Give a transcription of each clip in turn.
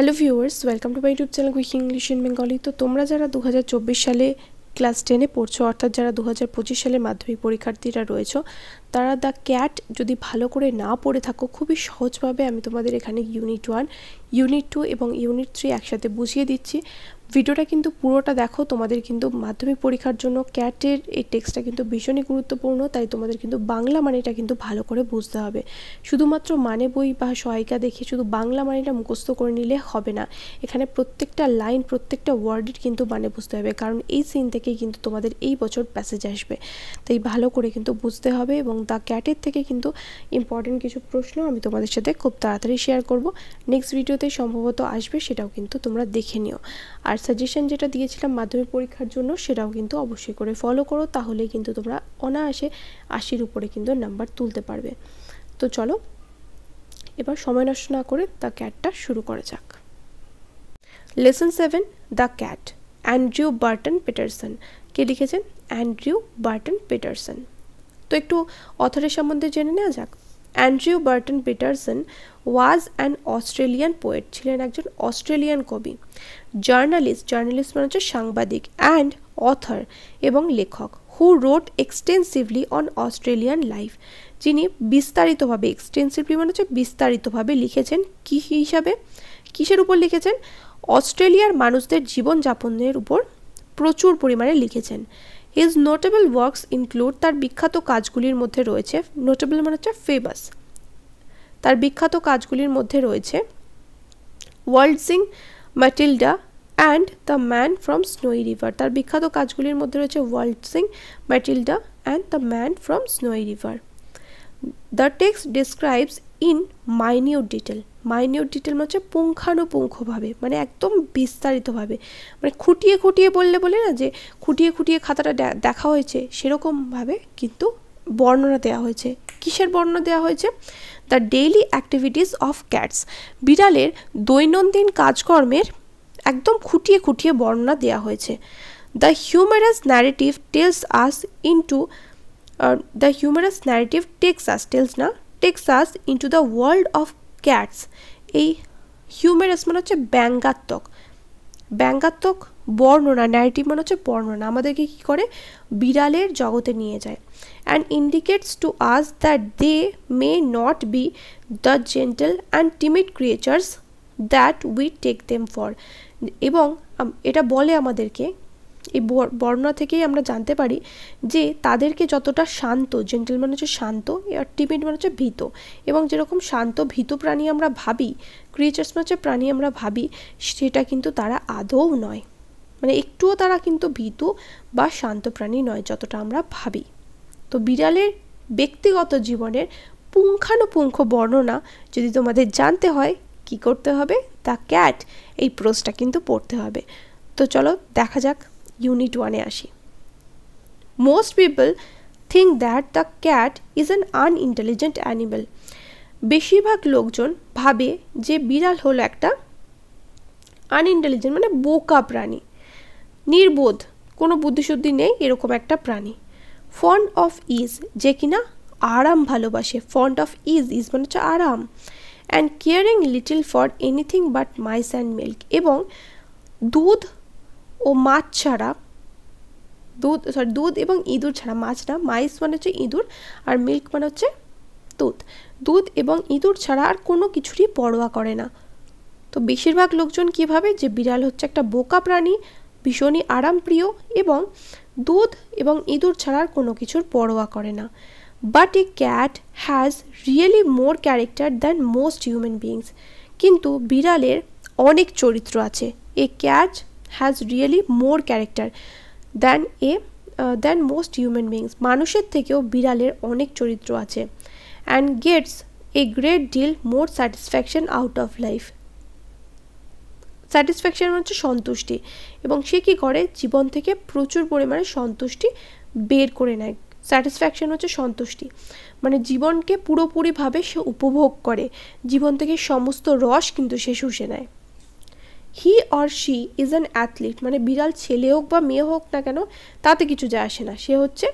Hello viewers, welcome to my YouTube channel quick English in Bengali. তো তোমরা যারা 2024 সালে ক্লাস 10-এ পড়ছো, অর্থাৎ যারা 2025 সালের মাধ্যমিক পরীক্ষার্থীরা রয়েছো, তারা দ্য ক্যাট যদি ভালো করে না পড়ে থাকো, খুবই সহজভাবে আমি তোমাদের এখানে ইউনিট 1, ইউনিট 2 এবং ইউনিট 3 একসাথে বুঝিয়ে দিচ্ছি। ভিডিওটা কিন্তু পুরোটা দেখো, তোমাদের কিন্তু মাধ্যমিক পরীক্ষার জন্য ক্যাটের এই টেক্সটটা কিন্তু ভীষণই গুরুত্বপূর্ণ, তাই তোমাদের কিন্তু বাংলা মানেটা কিন্তু ভালো করে বুঝতে হবে। শুধুমাত্র মানে বই বা সহায়িকা দেখে শুধু বাংলা মানেটা মুখস্থ করে নিলে হবে না, এখানে প্রত্যেকটা লাইন, প্রত্যেকটা ওয়ার্ডের কিন্তু মানে বুঝতে হবে, কারণ এই সিন থেকেই কিন্তু তোমাদের এই বছর প্যাসেজ আসবে, তাই ভালো করে কিন্তু বুঝতে হবে। এবং দ্য ক্যাটের থেকে কিন্তু ইম্পর্টেন্ট কিছু প্রশ্ন আমি তোমাদের সাথে খুব তাড়াতাড়ি শেয়ার করব, নেক্সট ভিডিওতে সম্ভবত আসবে, সেটাও কিন্তু তোমরা দেখে নিও। আর সাজেশন যেটা দিয়েছিলাম মাধ্যমিক পরীক্ষার জন্য, সেটাও কিন্তু অবশ্যই করে ফলো করো, তাহলেই কিন্তু তোমরা অনায়াসে 80-র উপরে কিন্তু নাম্বার তুলতে পারবে। তো চলো এবার সময় নষ্ট না করে দ্য ক্যাটটা শুরু করা যাক। Lesson 7, the cat, Andrew Barton Paterson. কে লিখেছেন? Andrew Barton Paterson. তো একটু অথরের সম্বন্ধে জেনে নেওয়া যাক। Andrew Barton Paterson was an Australian poet, ছিলেন একজন অস্ট্রেলিয়ান কবি। জার্নালিস্ট মানে হচ্ছে সাংবাদিক, অ্যান্ড অথর এবং লেখক, হু রোট এক্সটেন্সিভলি অন অস্ট্রেলিয়ান লাইফ, যিনি বিস্তারিতভাবে, এক্সটেন্সিভলি মানে হচ্ছে বিস্তারিতভাবে লিখেছেন। কি হিসাবে, কিসের উপর লিখেছেন? অস্ট্রেলিয়ার মানুষদের জীবনযাপনের উপর প্রচুর পরিমাণে লিখেছেন। হিজ নোটেবল ওয়ার্কস ইনক্লুড, তার বিখ্যাত কাজগুলির মধ্যে রয়েছে, নোটেবল মানে হচ্ছে ফেমাস, তার বিখ্যাত কাজগুলির মধ্যে রয়েছে Waltzing Matilda and the man from Snowy River. তার বিখ্যাত কাজগুলির মধ্যে রয়েছে Waltzing Matilda and the man from Snowy River. The text describes in minute detail, minute detail মানে হচ্ছে পুঙ্খানুপুঙ্খভাবে, মানে একদম বিস্তারিতভাবে, মানে খুঁটিয়ে খুঁটিয়ে বলে না যে খুঁটিয়ে খুঁটিয়ে খাতাটা দেখা হয়েছে, সেরকমভাবে কিন্তু বর্ণনা দেওয়া হয়েছে। কিসের বর্ণনা দেওয়া হয়েছে? The daily activities of cats, বিড়ালের দৈনন্দিন কাজকর্মের একদম খুঁটিয়ে খুঁটিয়ে বর্ণনা দেওয়া হয়েছে। The humorous narrative tells us into, the humorous narrative takes us into the world of cats. এই হিউমারাস মানে হচ্ছে ব্যঙ্গাত্মক, ব্যঙ্গাত্মক বর্ণনা, ন্যারেটিভ মানে হচ্ছে বর্ণনা, আমাদেরকে কী করে? বিড়ালের জগতে নিয়ে যায়। And indicates to us that they may not be the gentle and timid creatures that we take them for. এবং এটা বলে আমাদেরকে, এই বর্ণনা থেকেই আমরা জানতে পারি যে তাদেরকে যতটা শান্ত, জেন্টেল মানে হচ্ছে শান্ত, আর টিমিড মানে হচ্ছে ভীত, এবং যেরকম শান্ত ভীত প্রাণী আমরা ভাবি, ক্রিয়েচার্স মানে হচ্ছে প্রাণী আমরা ভাবি, সেটা কিন্তু তারা আদৌ নয়, মানে একটুও তারা কিন্তু ভীতু বা শান্ত প্রাণী নয় যতটা আমরা ভাবি। তো বিড়ালের ব্যক্তিগত জীবনের পুঙ্খানুপুঙ্খ বর্ণনা যদি তোমাদের জানতে হয়, কি করতে হবে? দ্য ক্যাট, এই প্রোজটা কিন্তু পড়তে হবে। তো চলো দেখা যাক, ইউনিট 1-এ আসি। Most people think that the cat is an unintelligent animal. বেশিরভাগ লোকজন ভাবে যে বিড়াল হলো একটা আনইন্টেলিজেন্ট মানে বোকা প্রাণী, নির্বোধ, কোনো বুদ্ধিশুদ্ধি নেই, এরকম একটা প্রাণী। ফন্ড অফ ইজ, যে কিনা আরাম ভালোবাসে, ফন্ড অফ ইজ, ইজ মানে হচ্ছে আরাম। And caring little for anything but mice and milk, এবং দুধ ও মাছ ছাড়া, দুধ এবং ইঁদুর ছাড়া, মাছ না, মাইস মানে হচ্ছে ইঁদুর, আর মিল্ক মানে হচ্ছে দুধ এবং ইঁদুর ছাড়া আর কোনো কিছুরই পরোয়া করে না। তো বেশিরভাগ লোকজন কী ভাবে? যে বিড়াল হচ্ছে একটা বোকা প্রাণী, ভীষণই আরামপ্রিয়, এবং দুধ এবং ইঁদুর ছাড়া আর কোনো কিছুর পরোয়া করে না। But a cat has really more character than most human beings, কিন্তু বিড়ালের অনেক চরিত্র আছে। A cat has really more character than most human beings, মানুষের থেকেও বিড়ালের অনেক চরিত্র আছে। And gets a great deal more satisfaction out of life, satisfaction হচ্ছে সন্তুষ্টি, এবং সে কী করে? জীবন থেকে প্রচুর পরিমাণে সন্তুষ্টি বের করে নেয়। স্যাটিসফ্যাকশন হচ্ছে সন্তুষ্টি, মানে জীবনকে পুরোপুরিভাবে সে উপভোগ করে, জীবন থেকে সমস্ত রস কিন্তু সে শুষে নেয়। He or she is an athlete, মানে বিড়াল ছেলে হোক বা মেয়ে হোক না কেন, তাতে কিছু যায় আসে না, সে হচ্ছে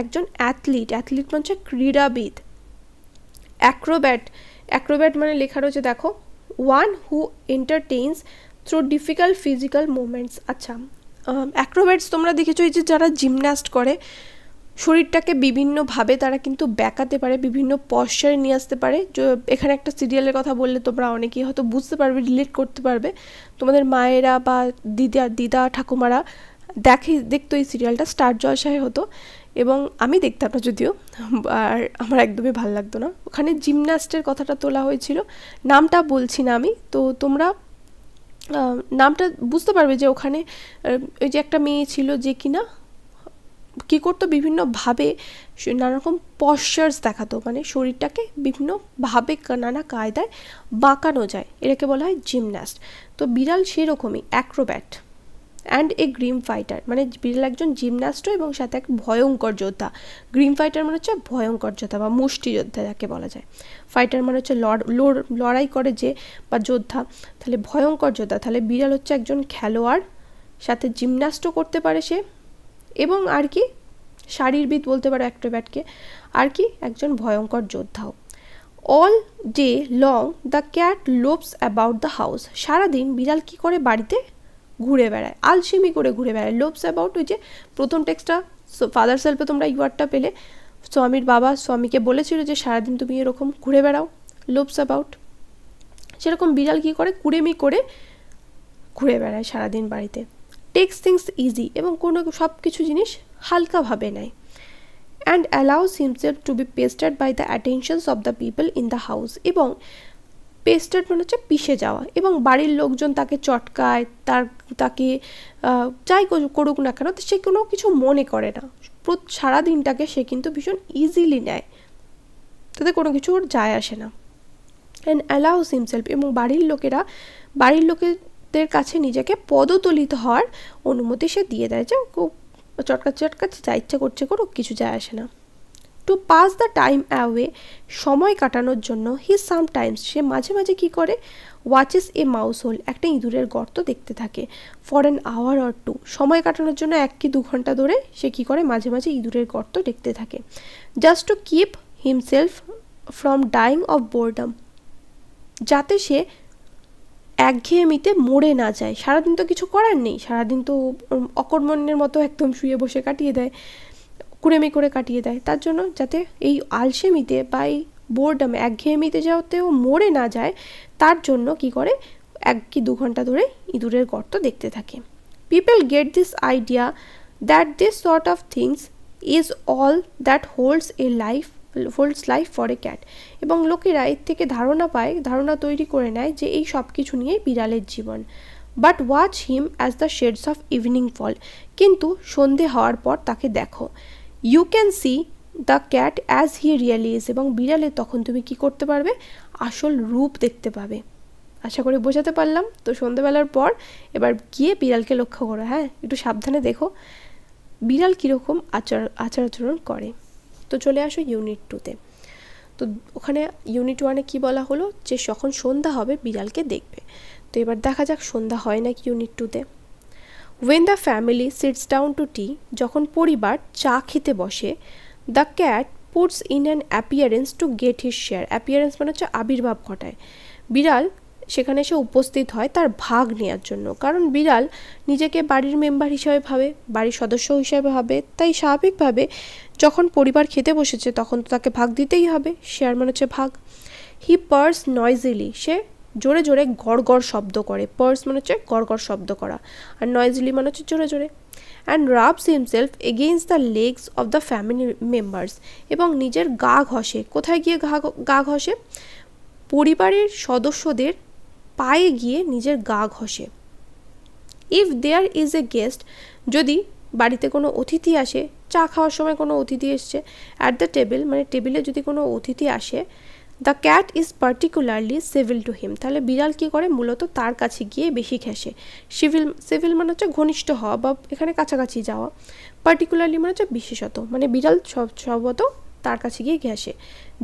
একজন অ্যাথলিট, অ্যাথলিট মানে হচ্ছে ক্রীড়াবিদ। অ্যাক্রোব্যাট, অ্যাক্রোব্যাট মানে লেখা রয়েছে দেখো, one who entertains through difficult physical movements. আচ্ছা, অ্যাক্রোব্যাটস তোমরা দেখেছো, এই যে যারা জিমন্যাস্ট করে শরীরটাকে বিভিন্নভাবে তারা কিন্তু ব্যাকাতে পারে, বিভিন্ন পশ্চারে নিয়ে আসতে পারে। এখানে একটা সিরিয়ালের কথা বললে তোমরা অনেকেই হয়তো বুঝতে পারবে, রিলেট করতে পারবে। তোমাদের মায়েরা বা দিদা ঠাকুমারা দেখতো এই সিরিয়ালটা, স্টার জলসায় হতো, এবং আমি দেখতাম না যদিও, আর আমার একদমই ভালো লাগতো না। ওখানে জিমন্যাস্টের কথাটা তোলা হয়েছিল, নামটা বলছি না আমি, তো তোমরা নামটা বুঝতে পারবে যে ওখানে ওই যে একটা মেয়ে ছিল যে কিনা কী করতো, বিভিন্নভাবে নানারকম পশ্চার্স দেখাতো, মানে শরীরটাকে বিভিন্নভাবে নানা কায়দায় বাঁকানো যায়, এটাকে বলা হয় জিমন্যাস্ট। তো বিড়াল সেরকমই Acrobat and a Grimm fighter, মানে বিড়াল একজন জিমন্যাস্টও এবং সাথে এক ভয়ঙ্কর যোদ্ধা। গ্রিম ফাইটার মানে হচ্ছে ভয়ঙ্কর যোদ্ধা বা মুষ্টিযোদ্ধা যাকে বলা যায়। ফাইটার মানে হচ্ছে লড়াই করে যে বা যোদ্ধা, তাহলে ভয়ঙ্কর যোদ্ধা। তাহলে বিড়াল হচ্ছে একজন খেলোয়াড়, সাথে জিমন্যাস্টও করতে পারে সে, এবং আর কি শারীরবিদ বলতে পারো অ্যাক্রোব্যাটকে, আর কি একজন ভয়ঙ্কর যোদ্ধাও। All day long the cat lopes about the house, সারাদিন বিড়াল কি করে বাড়িতে ঘুরে বেড়ায়, আলসেমি করে ঘুরে বেড়ায়। লোপস অ্যাবাউট, ওই যে প্রথম টেক্সটটা ফাদার সেলফে তোমরা ইউয়ারটা পেলে, স্বামীর বাবা স্বামীকে বলেছিল যে সারাদিন তুমি এরকম ঘুরে বেড়াও, লোপস অ্যাবাউট। সেরকম বিড়াল কি করে, কুড়েমি করে ঘুরে বেড়ায় সারাদিন বাড়িতে। টেক্স থিংস ইজি, এবং কোনো সব কিছু জিনিস হালকাভাবে নেয়। And allows himself to be pestered by the attentions of the people in the house, এবং পেস্টার্ড মানে হচ্ছে পিষে যাওয়া, এবং বাড়ির লোকজন তাকে চটকায়, তাকে যাই করুক না কেন সে কোনো কিছু মনে করে না। সারা দিনটাকে সে কিন্তু ভীষণ ইজিলি নেয়, তাতে কোনো কিছু ওর যায় আসে না। অ্যান্ড অ্যালাউস হিমসেলফ, এবং বাড়ির লোকেদের কাছে নিজেকে পদতলিত হওয়ার অনুমতি সে দিয়ে দেয়, যে চটকাচ্ছে যা ইচ্ছা করছে করুক, কিছু যায় আসে না। To pass the time away, সময় কাটানোর জন্য, হি সামটাইমস, সে মাঝে মাঝে কী করে, ওয়াচেস এ মাউস হোল, একটা ইঁদুরের গর্ত দেখতে থাকে। For an hour or two, সময় কাটানোর জন্য 1 কি 2 ঘন্টা ধরে সে কী করে, মাঝে মাঝে ইঁদুরের গর্ত দেখতে থাকে। Just to keep himself from dying of boredom, যাতে সে একঘেয়েমিতে মরে না যায়। সারাদিন তো কিছু করার নেই, সারাদিন তো অকর্মণ্যের মতো একদম শুয়ে বসে কাটিয়ে দেয়, কুড়েমি করে কাটিয়ে দেয়, তার জন্য যাতে এই আলসেমিতে বা এই বোরডামে একঘেয়েমিতে যাতেও মরে না যায়, তার জন্য কি করে 1 কি 2 ঘন্টা ধরে ইঁদুরের গর্ত দেখতে থাকে। People get this idea that this sort of things is all that holds life for a cat, এবং লোকেরা এর থেকে ধারণা তৈরি করে নেয় যে এই সব কিছু নিয়েই বিড়ালের জীবন। But watch him as the shades of evening fall, কিন্তু সন্ধে হওয়ার পর তাকে দেখো। You can see the cat as he really is, এবং বিড়ালের তখন তুমি কি করতে পারবে, আসল রূপ দেখতে পাবে। আশা করি বোঝাতে পারলাম। তো সন্ধেবেলার পর এবার গিয়ে বিড়ালকে লক্ষ্য করো, হ্যাঁ একটু সাবধানে দেখো বিড়াল কীরকম আচরণ করে। তো চলে আসো ইউনিট 2-তে। তো ওখানে ইউনিট 1-এ কী বলা হলো, যে যখন সন্ধ্যা হবে বিড়ালকে দেখবে। তো এবার দেখা যাক সন্ধ্যা হয় নাকি unit 2-তে। When the family sits down to tea, যখন পরিবার চা খেতে বসে, the cat puts in an appearance to get his share. appearance মানে হচ্ছে আবির্ভাব ঘটায়। বিড়াল সেখানে এসে উপস্থিত হয় তার ভাগ নেওয়ার জন্য, কারণ বিড়াল নিজেকে বাড়ির মেম্বার হিসাবে ভাবে, বাড়ির সদস্য হিসাবে ভাবে, তাই স্বাভাবিকভাবে যখন পরিবার খেতে বসেছে তখন তো তাকে ভাগ দিতেই হবে। শেয়ার মানে হচ্ছে ভাগ। হি পার্স নয়েজিলি, সে জোরে জোরে গড় শব্দ করে। পার্স মানে হচ্ছে গড় শব্দ করা, আর নয়েজিলি মানে হচ্ছে জোরে জোরে। And rubs himself against the legs of the family members, এবং নিজের গা ঘষে। কোথায় গিয়ে গা ঘষে, পরিবারের সদস্যদের পায়ে গিয়ে নিজের গা ঘষে। If there is a guest, যদি বাড়িতে কোনো অতিথি আসে, চা খাওয়ার সময় কোনো অতিথি এসছে, অ্যাট দ্য টেবিল মানে টেবিলে যদি কোনো অতিথি আসে, the cat is particularly civil to him, তাহলে বিড়াল কী করে, মূলত তার কাছে গিয়ে বেশি ঘেঁষে। সিভিল মানে হচ্ছে ঘনিষ্ঠ হওয়া বা এখানে কাছাকাছি যাওয়া, পার্টিকুলারলি মানে হচ্ছে বিশেষত, মানে বিড়াল সর্বত তার কাছে গিয়ে ঘেঁষে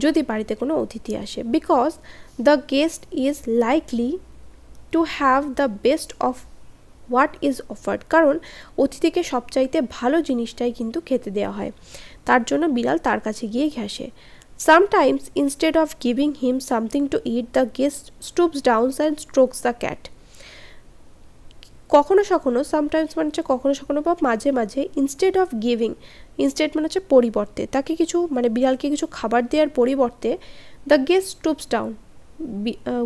যদি বাড়িতে কোনো অতিথি আসে। Because the guest is likely to have the best of what is offered, কারণ অতিথিকে সবচাইতে ভালো জিনিসটাই কিন্তু খেতে দেওয়া হয়, তার জন্য বিড়াল তার কাছে গিয়ে ঘেঁষে। Sometimes instead of giving him something to eat, the guest stoops down and strokes the cat. কখনো সখনো, সামটাইমস মানে হচ্ছে কখনো সখনো বা মাঝে মাঝে, ইনস্টেড অফ গিভিং, ইনস্টেড মানে হচ্ছে পরিবর্তে, তাকে কিছু মানে বিড়ালকে কিছু খাবার দেওয়ার পরিবর্তে, দ্য গেস্ট স্টুপস ডাউন,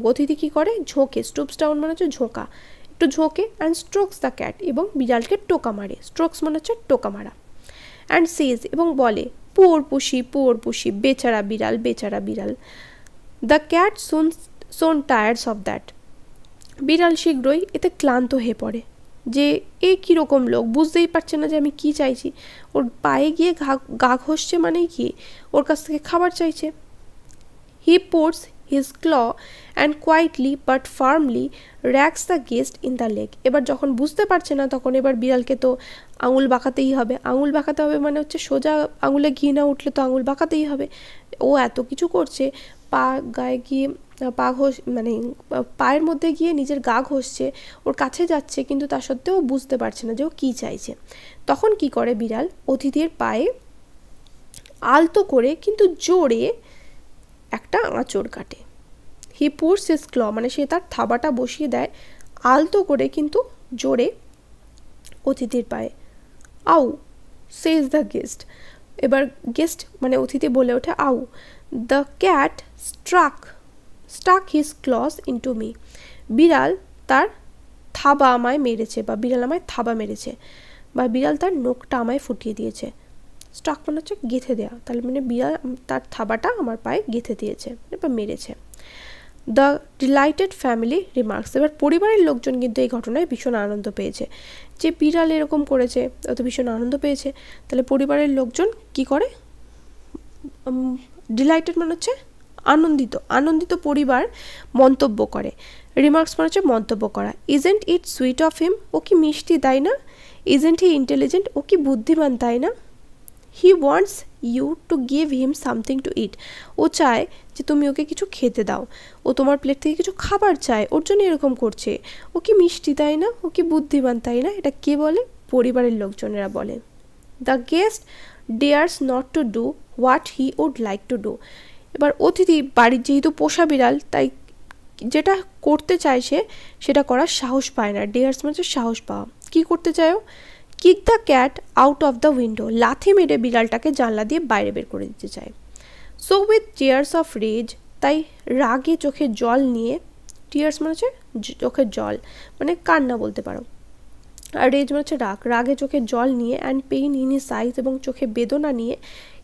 অতিথি কী করে, ঝোঁকে, স্টুপস ডাউন মানে হচ্ছে ঝোঁকা, একটু ঝোঁকে, অ্যান্ড স্ট্রোকস দ্য ক্যাট, এবং বিড়ালকে টোকা মারে, স্ট্রোকস মানে হচ্ছে টোকা মারা, অ্যান্ড সেজ, এবং বলে, পুয়োর পুষি, বেচারা বিড়াল, বেচারা বিড়াল। The cat soon tires of that, বিড়াল শীঘ্রই এতে ক্লান্ত হয়ে পড়ে, যে এ কীরকম লোক, বুঝতেই পারছে না যে আমি কি চাইছি, ওর পায়ে গিয়ে গা ঘষছে মানেই কি, ওর কাছ থেকে খাবার চাইছে। He puts his claw and quietly but firmly rakes the guest in the leg. এবার যখন বুঝতে পারছে না, তখন এবার বিড়ালকে তো আঙুল বাঁকাতেই হবে, আঙুল বাঁকাতে হবে মানে হচ্ছে সোজা আঙুলে ঘি না উঠলে তো আঙুল বাঁকাতেই হবে। ও এত কিছু করছে, পা গায়ে গিয়ে পা ঘষ মানে পায়ের মধ্যে গিয়ে নিজের গা ঘষছে, ওর কাছে যাচ্ছে, কিন্তু তা সত্ত্বেও বুঝতে পারছে না যে ও কী চাইছে। তখন কি করে বিড়াল, অতিথির পায়ে আলতো করে কিন্তু জোরে একটা আঁচড় কাটে। হি পুটস হিজ ক্ল মানে সে তার থাবাটা বসিয়ে দেয় আলতো করে কিন্তু জোরে অতিথির পায়ে। আউ সেজ দ্য গেস্ট, এবার গেস্ট মানে অতিথি বলে ওঠে ow. The cat stuck his claws into me, বিড়াল তার থাবা আমায় মেরেছে, বা বিড়াল আমায় থাবা মেরেছে, বা বিড়াল তার নখটা আমায় ফুটিয়ে দিয়েছে। স্টাক মানে হচ্ছে গেঁথে দেওয়া, তাহলে মানে বিড়াল তার থাবাটা আমার পায়ে গেঁথে দিয়েছে বা মেরেছে। দ্য ডিলাইটেড ফ্যামিলি রিমার্কস, এবার পরিবারের লোকজন কিন্তু এই ঘটনায় ভীষণ আনন্দ পেয়েছে, যে বিড়াল এরকম করেছে, অত ভীষণ আনন্দ পেয়েছে। তাহলে পরিবারের লোকজন কি করে, ডিলাইটেড মানে হচ্ছে আনন্দিত পরিবার মন্তব্য করে, রিমার্কস মানে হচ্ছে মন্তব্য করা। Isn't it sweet of him, ও কি মিষ্টি তাই না, ইজেন্ট হি ইন্টেলিজেন্ট, ও কি বুদ্ধিমান তাই না। He wants you to give him something to eat, ও চায় যে তুমি ওকে কিছু খেতে দাও, ও তোমার প্লেট থেকে কিছু খাবার চায়, ওর জন্য এরকম করছে, ও কি মিষ্টি তাই না, ও কি বুদ্ধিমান তাই না। এটা কে বলে, পরিবারের লোকজনেরা বলে। The guest dares not to do what he would like to do, এবার অতিথি বাড়ির যেহেতু পোষা বিড়াল, তাই যেটা করতে চাইছে সেটা করার সাহস পায় না। ডেয়ার্স মানে সাহস পাওয়া। কী করতে চায় ও, kick the cat out of the window, লাথি মেরে বিড়ালটাকে জানলা দিয়ে বাইরে বের করে দিতে চায়। So with tears of rage, তাই রাগে চোখে জল নিয়ে, টিয়ার্স মানে হচ্ছে চোখের জল মানে কান্না বলতে পারো, আর রেজ মানে হচ্ছে রাগে চোখে জল নিয়ে, and pain in his eyes, এবং চোখে বেদনা নিয়ে,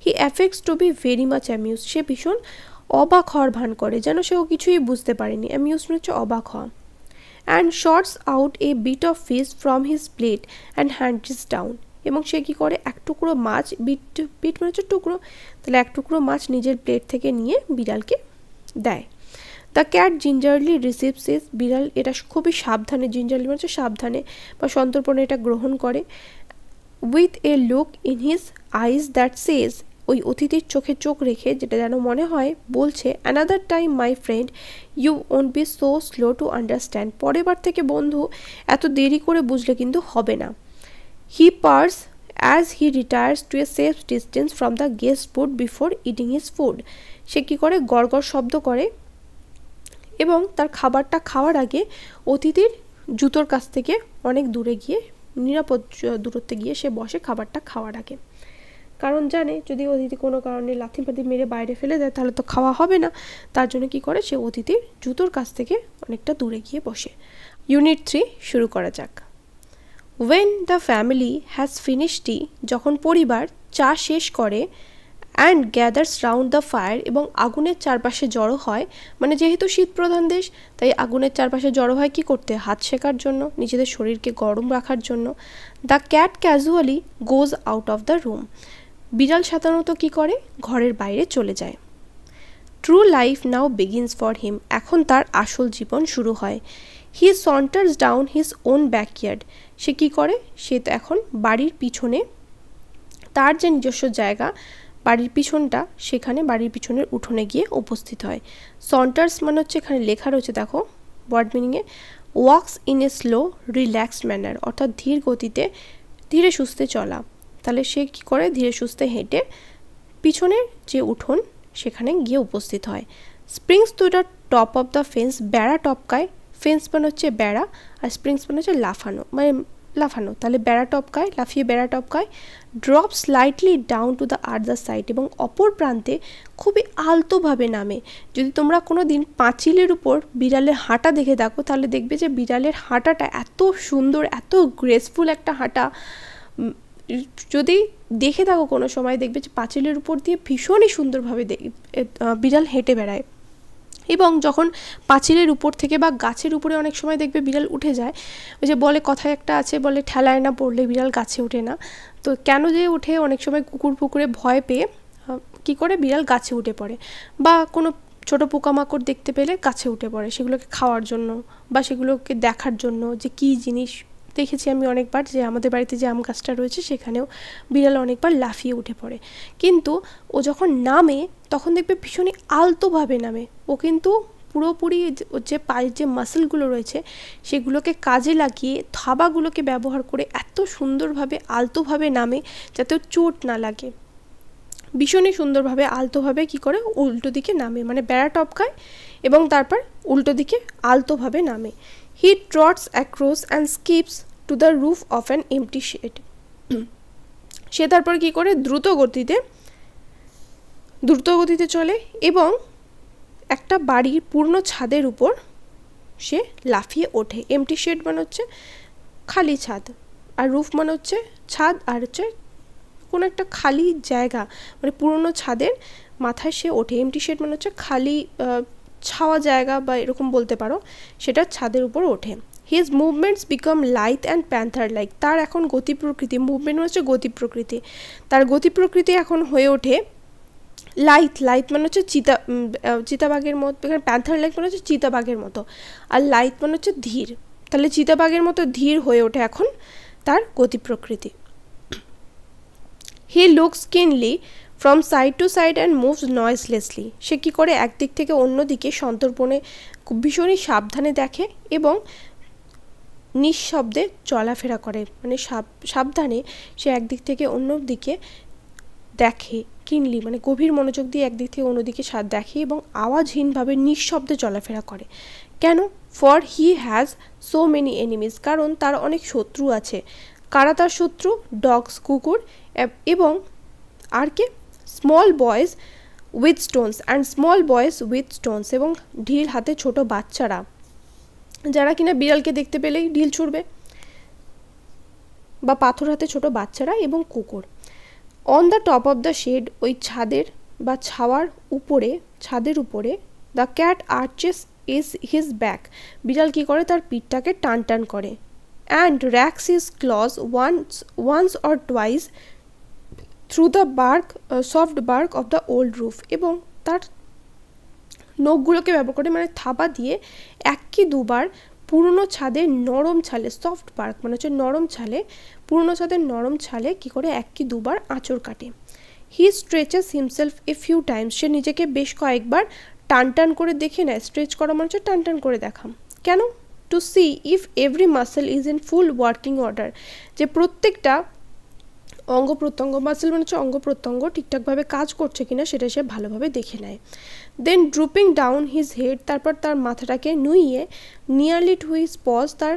he affects to be very much amuse, সে ভীষণ অবাক হওয়ার ভান করে, যেন সেও কিছুই বুঝতে পারেনি। অ্যামিউজ মানে হচ্ছে অবাক হওয়া। And shorts out a bit of fish from his plate and hands down, এবং সে কী করে, এক টুকরো মাছ, বিট মানে হচ্ছে টুকরো, তাহলে এক টুকরো মাছ নিজের প্লেট থেকে নিয়ে বিড়ালকে দেয়। দ্য ক্যাট জিঞ্জারলি রিসিভস ইস, বিড়াল এটা খুবই সাবধানে, জিঞ্জারলি মানে হচ্ছে সাবধানে বা সন্তর্পণে এটা গ্রহণ করে। With a look in his eyes that says, ওই অতিথির চোখে চোখ রেখে যেটা যেন মনে হয় বলছে, another time my friend you won't be so slow to understand, পরের বার থেকে বন্ধু এত দেরি করে বুঝলে কিন্তু হবে না। He purrs as he retires to a safe distance from the guest food before eating his food, সে কী করে, গড়গড় শব্দ করে এবং তার খাবারটা খাওয়ার আগে অতিথির জুতোর কাছ থেকে অনেক দূরে গিয়ে, নিরাপদ দূরত্বে গিয়ে সে বসে খাবারটা খাওয়ার আগে, কারণ জানে যদি অতিথি কোনো কারণে লাথি ফাথি মেরে বাইরে ফেলে দেয় তাহলে তো খাওয়া হবে না, তার জন্য কি করে, সে অতিথির জুতোর কাছ থেকে অনেকটা দূরে গিয়ে বসে। ইউনিট 3 শুরু করা যাক। When the family has finish tea, যখন পরিবার চা শেষ করে, and gathers round the fire, এবং আগুনের চারপাশে জড়ো হয়, মানে যেহেতু শীত প্রধান দেশ তাই আগুনের চারপাশে জড়ো হয় কি করতে, হাত শেখার জন্য, নিজেদের শরীরকে গরম রাখার জন্য। The cat casually goes out of the room, বিড়াল সাধারণত কী করে, ঘরের বাইরে চলে যায়। True life now begins for him, এখন তার আসল জীবন শুরু হয়। হি সন্টার্স ডাউন হিজ ওন ব্যাকইয়ার্ড, সে কী করে, সে তো এখন বাড়ির পিছনে, তার যে নিজস্ব জায়গা বাড়ির পিছনটা, সেখানে বাড়ির পিছনের উঠোনে গিয়ে উপস্থিত হয়। সন্টার্স মানে হচ্ছে, এখানে লেখা রয়েছে দেখো ওয়ার্ড মিনিংয়ে, walks in a slow relaxed manner, অর্থাৎ ধীর গতিতে ধীরে সুস্থে চলা। তাহলে সে কী করে, ধীরে সুস্থে হেঁটে পিছনের যে উঠোন সেখানে গিয়ে উপস্থিত হয়। Springs to the top of the fence, বেড়া টপকায়, ফেন্স মানে হচ্ছে বেড়া আর স্প্রিংস মানে হচ্ছে লাফানো, মানে লাফানো, তাহলে বেড়া টপকায়, লাফিয়ে বেড়া টপকায়। Drop slightly down to the other side, এবং অপর প্রান্তে খুবই আলতোভাবে নামে। যদি তোমরা কোনো দিন পাঁচিলের উপর বিড়ালের হাঁটা দেখে থাকো তাহলে দেখবে যে বিড়ালের হাঁটাটা এত সুন্দর, এত গ্রেসফুল একটা হাঁটা। যদি দেখে থাকো কোনো সময় দেখবে যে পাঁচিলের উপর দিয়ে ভীষণই সুন্দরভাবে বিড়াল হেঁটে বেড়ায়। এবং যখন পাঁচিলের উপর থেকে বা গাছের উপরে অনেক সময় দেখবে বিড়াল উঠে যায়, ওই যে বলে কথায় একটা আছে, বলে ঠেলায় না পড়লে বিড়াল গাছে ওঠে না। তো কেন যে ওঠে, অনেক সময় কুকুর ফুকুরে ভয় পেয়ে কী করে বিড়াল গাছে উঠে পড়ে, বা কোনো ছোটো পোকামাকড় দেখতে পেলে গাছে উঠে পড়ে সেগুলোকে খাওয়ার জন্য বা সেগুলোকে দেখার জন্য যে কী জিনিস। দেখেছি আমি অনেকবার যে আমাদের বাড়িতে যে আম গাছটা রয়েছে সেখানেও বিড়াল অনেকবার লাফিয়ে উঠে পড়ে। কিন্তু ও যখন নামে তখন দেখবে ভীষণই আলতোভাবে নামে। ও কিন্তু পুরোপুরি যে পায়ের যে মাসেলগুলো রয়েছে সেগুলোকে কাজে লাগিয়ে, থাবাগুলোকে ব্যবহার করে এত সুন্দরভাবে আলতোভাবে নামে যাতে ওর চোট না লাগে। ভীষণই সুন্দরভাবে আলতোভাবে কী করে উল্টো দিকে নামে, মানে বেড়া টপকায় এবং তারপর উল্টো দিকে আলতোভাবে নামে। He trots across and skips to the roof of an empty shed. সে তারপর কী করে দ্রুত গতিতে চলে এবং একটা বাড়ির পূর্ণ ছাদের উপর সে লাফিয়ে ওঠে। এমটি শেড মানে হচ্ছে খালি ছাদ, আর রুফ মানে হচ্ছে ছাদ, আর হচ্ছে কোনো একটা খালি জায়গা, মানে পুরনো ছাদের মাথায় সে ওঠে। এমটি শেড মানে হচ্ছে খালি ছাওয়া জায়গা বা এরকম বলতে পারো, সেটা ছাদের উপর ওঠে। His movements become light and panther like, তার এখন গতি প্রকৃতি, মুভমেন্ট হচ্ছে গতি প্রকৃতি, তার গতি প্রকৃতি এখন হয়ে ওঠে লাইট মানে হচ্ছে চিতাবাঘের মতো, এখানে প্যান্থার লাইক মানে হচ্ছে চিতাবাঘের মতো, আর লাইট মানে হচ্ছে ধীর, তাহলে চিতাবাঘের মতো ধীর হয়ে ওঠে এখন তার গতি প্রকৃতি। He looks keenly from side to side and moves noiselessly, সে কী করে একদিক থেকে অন্যদিকে সন্তর্পণে খুব ভীষণই সাবধানে দেখে এবং নিঃশব্দে চলাফেরা করে, মানে সাবধানে সে একদিক থেকে অন্য দিকে দেখে। কিনলি মানে গভীর মনোযোগ দিয়ে একদিক থেকে অন্যদিকে দেখে এবং আওয়াজহীনভাবে নিঃশব্দে চলাফেরা করে। কেন? For he has so many enemies, কারণ তার অনেক শত্রু আছে। কারা তার শত্রু? ডগস কুকুর, এবং আর কে? Small boys with stones and small boys with stones, এবং ঢিল হাতে ছোট বাচ্চারা, যারা কিনা বিড়ালকে দেখতে পেলেই ঢিল ছুড়বে, বা পাথর হাতে ছোট বাচ্চারা এবং কুকুর। On the top of the shed, ওই ছাদের বা ছাদের উপরে the cat arches is his back, বিড়াল কী করে তার পিঠটাকে টান করে। And rakes his claws once or twice through the soft bark of the old roof, এবং তার নখগুলোকে ব্যবহার করে, মানে থাবা দিয়ে এক কি দুবার পুরনো ছাদের নরম ছালে, সফট বার্ক মানে হচ্ছে নরম ছালে, পুরনো ছাদের নরম ছালে কী করে এক কি দুবার আঁচড় কাটে। হি stretches himself a few Times, সে নিজেকে বেশ কয়েকবার টান করে দেখে নেয়। স্ট্রেচ করা মানে হচ্ছে টান করে দেখা। কেন? To see if every muscle is in full working order, যে প্রত্যেকটা অঙ্গ প্রত্যঙ্গ, মাসেল মানে হচ্ছে অঙ্গ প্রত্যঙ্গ, ঠিকঠাকভাবে কাজ করছে কিনা সেটা সে ভালোভাবে দেখে নেয়। দেন ড্রুপিং ডাউন হিজ হেড, তারপর তার মাথাটাকে নুইয়ে নিয়ারলি টু হিজ পজ, তার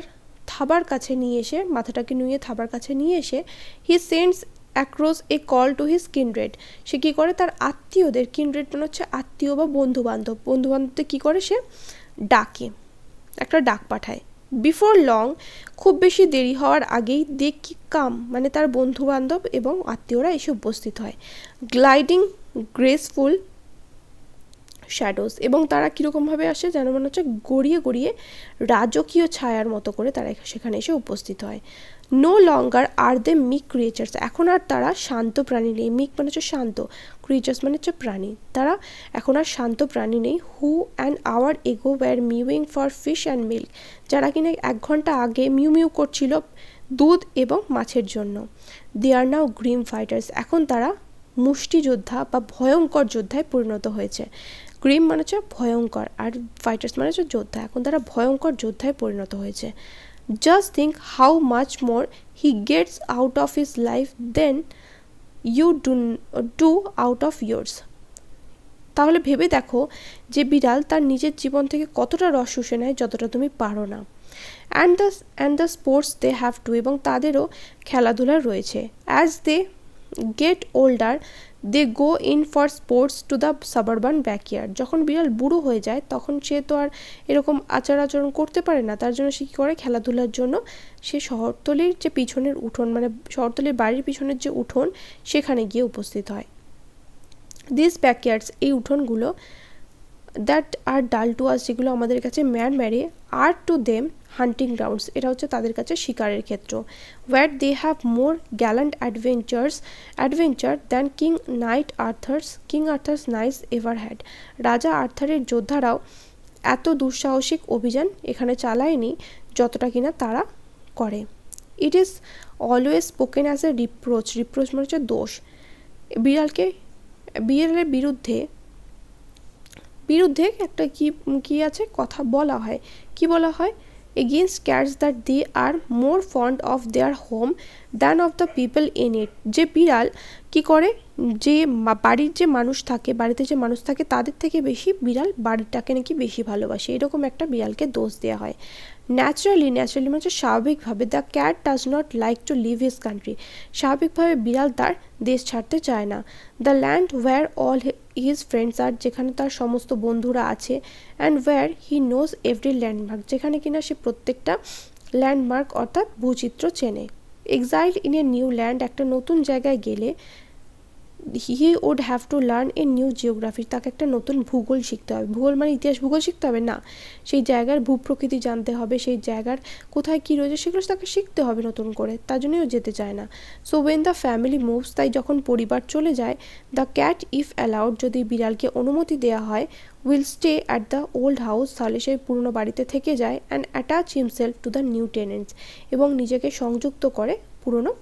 থাবার কাছে নিয়ে এসে, মাথাটাকে নুইয়ে থাবার কাছে নিয়ে এসে, he sends across a call to his kindred, সে কী করে তার আত্মীয়দের, কিনড্রেড মানে হচ্ছে আত্মীয় বা বন্ধুবান্ধবদের কী করে সে ডাকে, একটা ডাক পাঠায়। বিফোর লং, খুব বেশি দেরি হওয়ার আগেই দে কি কাম মানে তার বন্ধুবান্ধব এবং আত্মীয়রা এসে উপস্থিত হয়। গ্লাইডিং গ্রেসফুল শ্যাডোজ, এবং তারা কীরকমভাবে আসে যেন মনে হচ্ছে গড়িয়ে রাজকীয় ছায়ার মতো করে তারা সেখানে এসে উপস্থিত হয়। নো লঙ্গার আর দে মিক ক্রিয়েচার্স, এখন আর তারা শান্ত প্রাণী নেই। মিক মানে হচ্ছে শান্ত, ক্রিয়েচার্স মানে হচ্ছে প্রাণী, তারা এখন আর শান্ত প্রাণী নেই। Who an hour ago were mewing for fish and milk, যারা কিনা 1 ঘন্টা আগে মিউ করছিল দুধ এবং মাছের জন্য। দে আর নাও গ্রিম ফাইটার্স, এখন তারা মুষ্টিযোদ্ধা বা ভয়ঙ্কর যোদ্ধায় পরিণত হয়েছে। গ্রিম মানে হচ্ছে ভয়ঙ্কর, আর ফাইটার্স মানে হচ্ছে যোদ্ধা, এখন তারা ভয়ঙ্কর যোদ্ধায় পরিণত হয়েছে। Just think how much more he gets out of his life then you do out of yours, তাহলে ভেবে দেখো যে বিড়াল তার নিজের জীবন থেকে কতটা রস শুষে নেয় যতটা তুমি পারো না। And the sports they have too, এবং তাদেরও খেলাধুলা রয়েছে। As they get older they go in for sports to the suburban backyard. যখন বিড়াল বুড়ো হয়ে যায় তখন সে তো আর এরকম আচরণ করতে পারে না, তার জন্য সে কী করে, খেলাধুলার জন্য সে শহরতলির যে পিছনের উঠোন, মানে শহরতলির বাড়ির পিছনের যে উঠোন সেখানে গিয়ে উপস্থিত হয়। দিস ব্যাকইয়ার্ডস, এই উঠোনগুলো, দ্যাট আর ডাল টু আস, যেগুলো আমাদের কাছে ম্যারে, আর টু দেম হান্টিং গ্রাউন্ডস, এটা হচ্ছে তাদের কাছে শিকারের ক্ষেত্র। Where they have more gallant adventure than King Arthur's knights ever had. রাজা আর্থারের যোদ্ধারাও এত দুঃসাহসিক অভিযান এখানে চালায়নি যতটা কিনা তারা করে। It is always spoken as a reproach মানে হচ্ছে দোষ। বিড়ালের বিরুদ্ধে একটা কি আছে কথা বলা হয়, কি বলা হয়, against cats that they are more fond of their home than of the people in it. যে বিড়াল কি করে, যে বাড়িতে যে মানুষ থাকে তাদের থেকে বেশি বিড়াল বাড়িটাকে নাকি বেশি ভালোবাসে, এরকম একটা বিড়ালকে দোষ দেওয়া হয়। ন্যাচারালি মানে হচ্ছে স্বাভাবিকভাবে, the cat does not like to leave his country, স্বাভাবিকভাবে বিড়াল তার দেশ ছাড়তে চায় না। The land where all his friends are, যেখানে তার সমস্ত বন্ধুরা আছে। And where he knows every landmark, যেখানে কিনা সে প্রত্যেকটা ল্যান্ডমার্ক অর্থাৎ ভূচিত্র চেনে। Exiled in a new land, একটা নতুন জায়গায় গেলে he would have to learn a new geography, তাকে একটা নতুন ভূগোল শিখতে হবে। ভূগোল মানে ইতিহাস ভূগোল শিখতে হবে না, সেই জায়গার ভূপ্রকৃতি জানতে হবে, সেই জায়গার কোথায় কী রয়েছে সেগুলো তাকে শিখতে হবে নতুন করে, তার জন্যও যেতে চায় না। So when the family moves, তাই যখন পরিবার চলে যায়, দ্য ক্যাট ইফ অ্যালাউড, যদি বিড়ালকে অনুমতি দেওয়া হয়, will stay at the old house, তাহলে সেই পুরনো বাড়িতে থেকে যায়। And attach himself to the new tenets, এবং নিজেকে সংযুক্ত করে পুরনো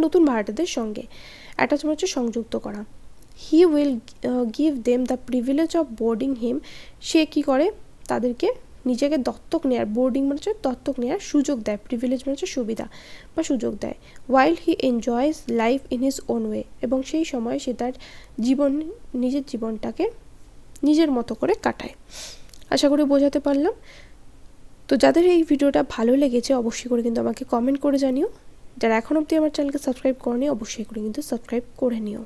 নতুন ভাড়াটেদের সঙ্গে। অ্যাটাচমেন্ট হচ্ছে সংযুক্ত করা। He will give them the privilege of boarding him, সে কী করে, তাদেরকে নিজেকে দত্তক নেওয়ার, বোর্ডিং মানে হচ্ছে দত্তক নেওয়ার সুযোগ দেয়, প্রিভিলেজ মানে হচ্ছে সুবিধা বা সুযোগ দেয়। While he enjoys life in his own way, এবং সেই সময় সে তার নিজের জীবনটাকে নিজের মতো করে কাটায়। আশা করি বোঝাতে পারলাম। তো যাদের এই ভিডিওটা ভালো লেগেছে অবশ্যই করে কিন্তু আমাকে কমেন্ট করে জানিও। যারা এখন অবধি আমার চ্যানেলকে সাবস্ক্রাইব করনি অবশ্যই করে কিন্তু সাবস্ক্রাইব করে নিও।